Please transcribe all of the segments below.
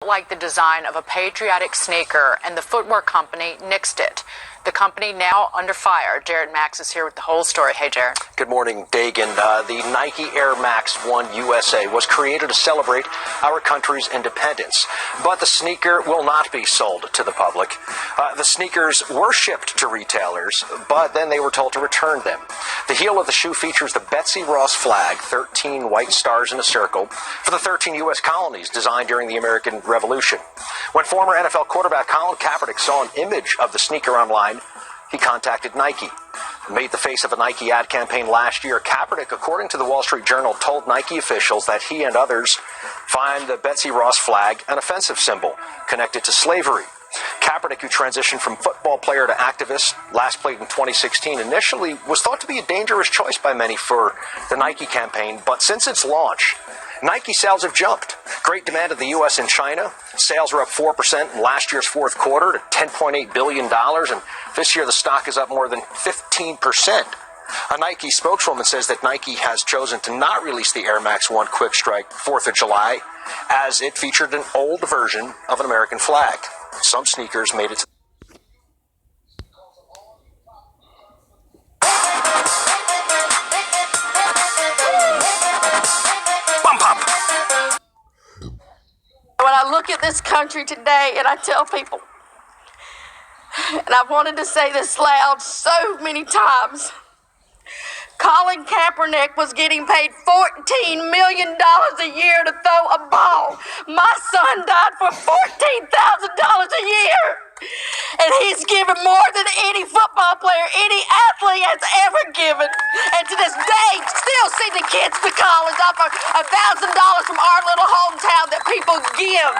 like the design of a patriotic sneaker, and the footwear company nixed it. The company now under fire. Jared Max is here with the whole story. Hey, Jared. Good morning, Dagan. The Nike Air Max 1 USA was created to celebrate our country's independence, but the sneaker will not be sold to the public. The sneakers were shipped to retailers, but then they were told to return them. The heel of the shoe features the Betsy Ross flag, 13 white stars in a circle, for the 13 U.S. colonies designed during the American Revolution. When former NFL quarterback Colin Kaepernick saw an image of the sneaker online, he contacted Nike. Made the face of a Nike ad campaign last year. Kaepernick, according to the Wall Street Journal, told Nike officials that he and others find the Betsy Ross flag an offensive symbol connected to slavery. Kaepernick, who transitioned from football player to activist, last played in 2016, initially was thought to be a dangerous choice by many for the Nike campaign, but since its launch, Nike sales have jumped. Great demand in the U.S. and China. Sales were up 4% in last year's fourth quarter to $10.8 billion, and this year the stock is up more than 15%. A Nike spokeswoman says that Nike has chosen to not release the Air Max 1 Quick Strike 4th of July, as it featured an old version of an American flag. Some sneakers made it to When I look at this country today and I tell people, and I've wanted to say this loud so many times, Colin Kaepernick was getting paid $14 million a year to throw a ball. My son died for $14,000 a year. And he's given more than any football player, any athlete has ever given. And to this day, still see the kids to college off of $1,000 from our little hometown that people give.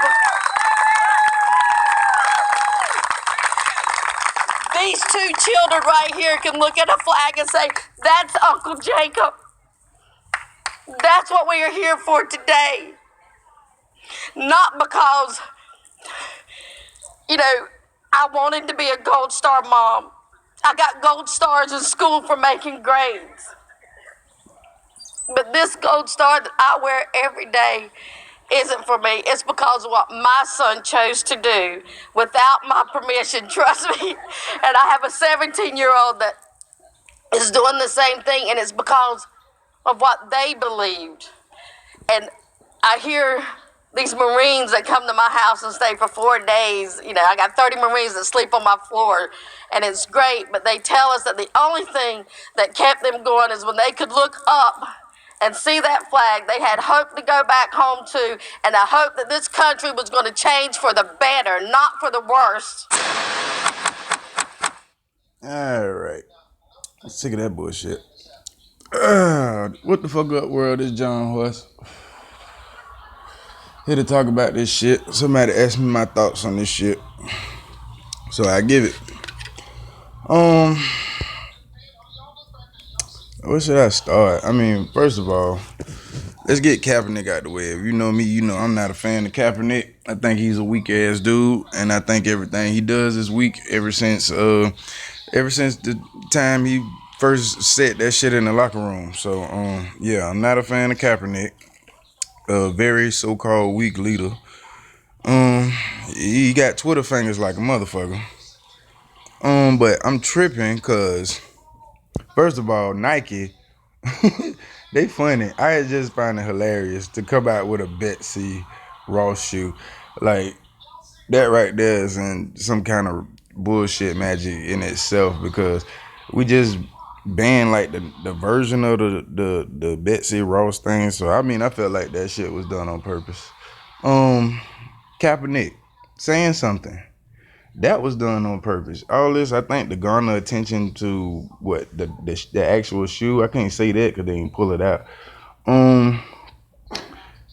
These two children right here can look at a flag and say, that's Uncle Jacob. That's what we are here for today. Not because, I wanted to be a Gold Star mom. I got gold stars in school for making grades. But this gold star that I wear every day isn't for me. It's because of what my son chose to do without my permission, trust me. And I have a 17-year-old that is doing the same thing, and it's because of what they believed. And I hear these Marines that come to my house and stay for 4 days. I got 30 Marines that sleep on my floor, and it's great, but they tell us that the only thing that kept them going is when they could look up and see that flag. They had hope to go back home to, and I hope that this country was going to change for the better, not for the worse. All right. I'm sick of that bullshit. What the fuck up, world? It's John Horse. Here to talk about this shit. Somebody asked me my thoughts on this shit, so I give it. Where should I start? First of all, let's get Kaepernick out the way. If you know me, you know I'm not a fan of Kaepernick. I think he's a weak ass dude, and I think everything he does is weak ever since the time he first said that shit in the locker room. So yeah, I'm not a fan of Kaepernick. A very so-called weak leader. He got Twitter fingers like a motherfucker. But I'm tripping because, first of all, Nike, they funny. I just find it hilarious to come out with a Betsy Ross shoe. Like, that right there is in some kind of bullshit magic in itself, because we just banned like the version of the Betsy Ross thing. So I felt like that shit was done on purpose. Kaepernick saying something that was done on purpose. All this, I think, to garner attention to what the actual shoe. I can't say that because they didn't pull it out.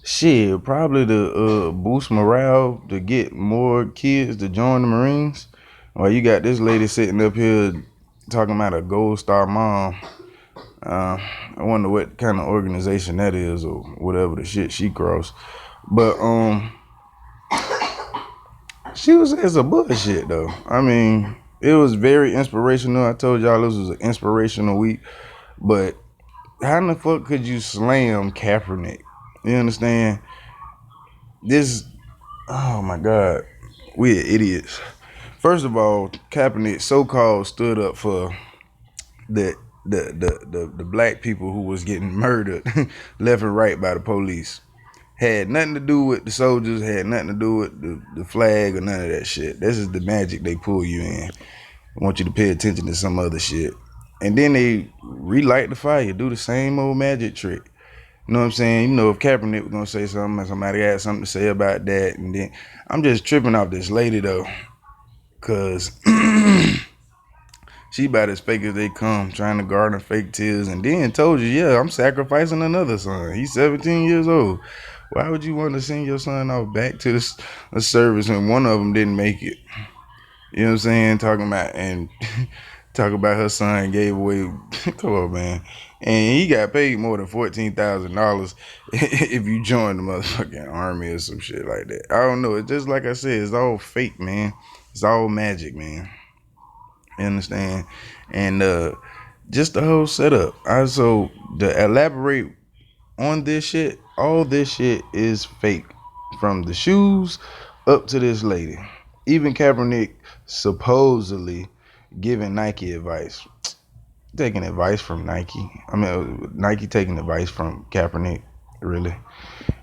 Shit, probably to boost morale, to get more kids to join the Marines. Well, you got this lady sitting up here talking about a Gold Star mom. I wonder what kind of organization that is, or whatever the shit she crossed. But it's a bullshit though. It was very inspirational. I told y'all this was an inspirational week. But how in the fuck could you slam Kaepernick? You understand? This Oh my God, we are idiots. First of all, Kaepernick so-called stood up for the the black people who was getting murdered left and right by the police. Had nothing to do with the soldiers, had nothing to do with the flag or none of that shit. This is the magic they pull you in. I want you to pay attention to some other shit. And then they relight the fire, do the same old magic trick. You know what I'm saying? You know, if Kaepernick was gonna say something and somebody had something to say about that, and then I'm just tripping off this lady though, cause she about as fake as they come, trying to garner fake tears, and then told you, yeah, I'm sacrificing another son. He's 17 years old. Why would you want to send your son off back to the service when one of them didn't make it? You know what I'm saying? Talking about and talk about her son gave away. Come on, man. And he got paid more than $14,000 if you join the motherfucking army or some shit like that. I don't know. It's just like I said, it's all fake, man. It's all magic, man. You understand? And just the whole setup. Also, to elaborate on this shit, all this shit is fake. From the shoes up to this lady. Even Kaepernick supposedly giving Nike advice. Taking advice from Nike. I mean, Nike taking advice from Kaepernick. Really?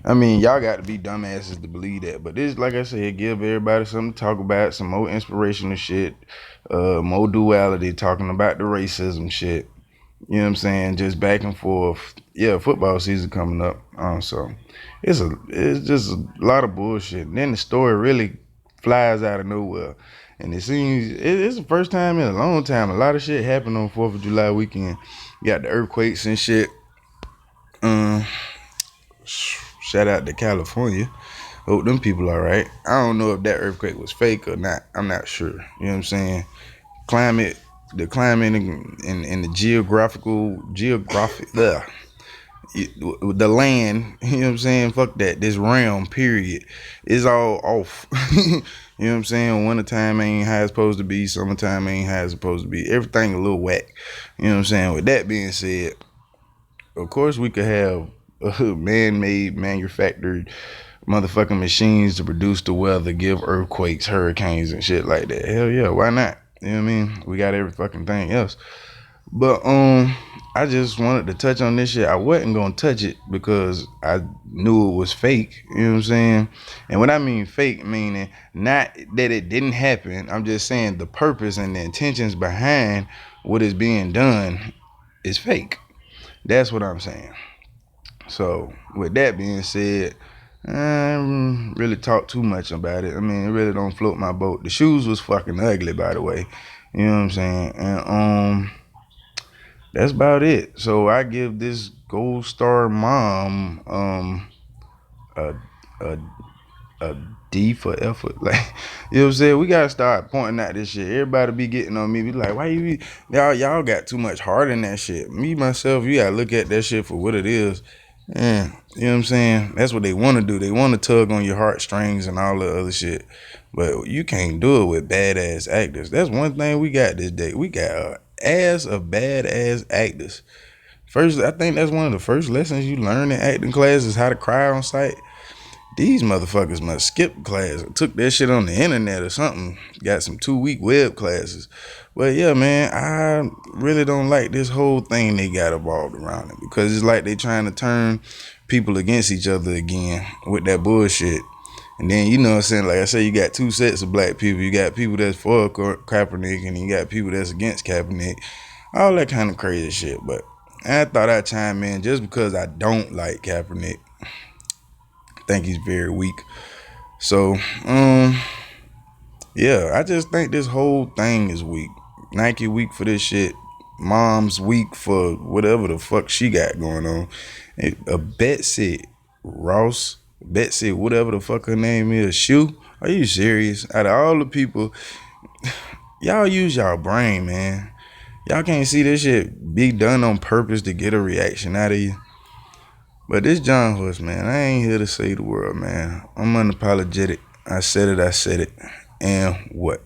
I mean, y'all got to be dumbasses to believe that. But this, like I said, give everybody something to talk about, some more inspirational shit, more duality, talking about the racism shit. You know what I'm saying? Just back and forth. Yeah, football season coming up. So it's just a lot of bullshit. And then the story really flies out of nowhere. And it seems it's the first time in a long time. A lot of shit happened on 4th of July weekend. You got the earthquakes and shit. Shout out to California. Hope them people all right. I don't know if that earthquake was fake or not. I'm not sure. You know what I'm saying? The climate and the the land, you know what I'm saying? Fuck that. This realm, period, is all off. You know what I'm saying? Wintertime ain't how it's supposed to be. Summertime ain't how it's supposed to be. Everything a little whack. You know what I'm saying? With that being said, of course we could have man-made, manufactured motherfucking machines to produce the weather, give earthquakes, hurricanes, and shit like that. Hell yeah, why not? You know what I mean? We got every fucking thing else. But I just wanted to touch on this shit. I wasn't gonna touch it because I knew it was fake. You know what I'm saying? And when I mean fake, meaning not that it didn't happen. I'm just saying the purpose and the intentions behind what is being done is fake. That's what I'm saying. So with that being said, I don't really talk too much about it. I mean, it really don't float my boat. The shoes was fucking ugly, by the way. You know what I'm saying? And that's about it. So I give this Gold Star mom a a a D for effort. Like, you know what I'm saying? We gotta start pointing out this shit. Everybody be getting on me, be like, why you be y'all got too much heart in that shit. Me myself, you gotta look at that shit for what it is. And you know what I'm saying? That's what they wanna do. They wanna tug on your heartstrings and all the other shit. But you can't do it with badass actors. That's one thing we got this day. We got a ass of badass actors. First, I think that's one of the first lessons you learn in acting class is how to cry on sight. These motherfuckers must skip class or took that shit on the internet or something. Got some 2-week web classes. But yeah, man, I really don't like this whole thing they got evolved around it because it's like they trying to turn people against each other again with that bullshit. And then, you know what I'm saying, like I said, you got two sets of black people. You got people that's for Kaepernick and you got people that's against Kaepernick. All that kind of crazy shit. But I thought I'd chime in just because I don't like Kaepernick. I think he's very weak. So, yeah, I just think this whole thing is weak. Nike weak for this shit. Mom's weak for whatever the fuck she got going on. A Betsy Ross, Betsy, whatever the fuck her name is, Shoe. Are you serious? Out of all the people, y'all use y'all brain, man. Y'all can't see this shit be done on purpose to get a reaction out of you. But this John Horse, man, I ain't here to save the world, man. I'm unapologetic. I said it. And what?